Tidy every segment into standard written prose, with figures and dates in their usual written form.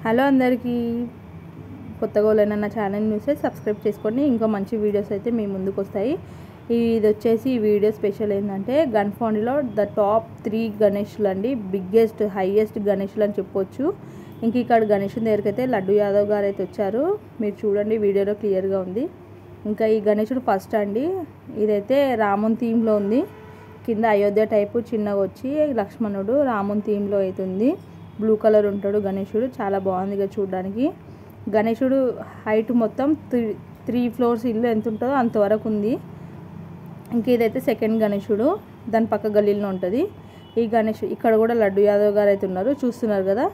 Hello అందరికీ, కొత్తగా ఎవరైనా నా ఛానల్ చూస్తే సబ్స్క్రైబ్ చేసుకోండి. ఇంకా మంచి వీడియోస్ అయితే మీ ముందుకు వస్తాయి. ఇది వచ్చేసి ఈ వీడియో స్పెషల్ ఏంటంటే గన్ఫౌండ్లో ద టాప్ 3 గణేష్లు అండి. బిగ్గెస్ట్ హైయెస్ట్ గణేష్లు అని చెప్పొచ్చు. ఇంక ఇక్కడ గణేషుని దగ్గరికి అయితే లడ్డు యాదవ్ గారు అయితే వచ్చారు. మీరు చూడండి, వీడియోలో క్లియర్గా ఉంది. ఇంకా ఈ గణేషుడు ఫస్ట్ అండి. ఇదైతే రాముని థీమ్లో ఉంది. కింద అయోధ్య టైపు చిన్నగా వచ్చి లక్ష్మణుడు రాముని థీమ్లో అయితే ఉంది. బ్లూ కలర్ ఉంటాడు గణేషుడు. చాలా బాగుంది ఇక చూడడానికి. గణేషుడు హైట్ మొత్తం 3 ఫ్లోర్స్ ఇల్లు ఎంత ఉంటుందో అంతవరకు ఉంది. ఇంక ఇదైతే సెకండ్ గణేషుడు, దాని పక్క గల్లీలో ఉంటుంది. ఈ గణేష్ ఇక్కడ కూడా లడ్డు యాదవ్ గారు అయితే ఉన్నారు, చూస్తున్నారు కదా.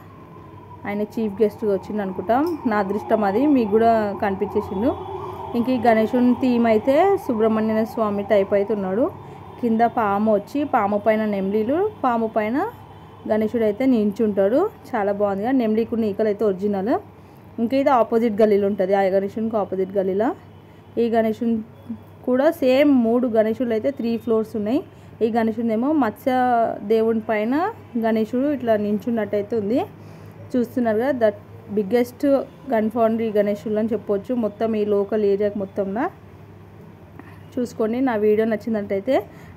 ఆయన చీఫ్ గెస్ట్గా వచ్చిండు అనుకుంటాం. నా అదృష్టం అది, మీకు కూడా కనిపించేసిండు. ఇంక ఈ గణేషుని థీమ్ అయితే సుబ్రహ్మణ్య స్వామి టైప్ అయితే ఉన్నాడు. కింద పాము వచ్చి పాము పైన నెమ్లీలు, పాము పైన గణేషుడు అయితే నించుంటాడు. చాలా బాగుంది. నెమ్లీకు ఈకలు అయితే ఒరిజినల్. ఇంకా ఇది ఆపోజిట్ గల్లీలో ఉంటుంది, ఆ గణేషునికి ఆపోజిట్ గల్లీలో. ఈ గణేషుని కూడా సేమ్ 3 గణేషులు అయితే 3 ఫ్లోర్స్ ఉన్నాయి. ఈ గణేషుని ఏమో మత్స్య దేవుని పైన గణేషుడు ఇట్లా నించున్నట్టయితే ఉంది. చూస్తున్నారు కదా, దట్ బిగ్గెస్ట్ గన్ఫౌండ్ ఈ గణేషులు అని చెప్పొచ్చు మొత్తం ఈ లోకల్ ఏరియాకి మొత్తంలో. చూసుకోండి. నా వీడియో నచ్చిందంటైతే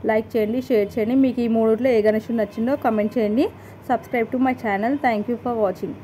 లైక్ చేయండి, షేర్ చేయండి. మీకు ఈ 3లో ఏ గణేషుడు నచ్చిందో కమెంట్ చేయండి. Subscribe to my channel. Thank you for watching.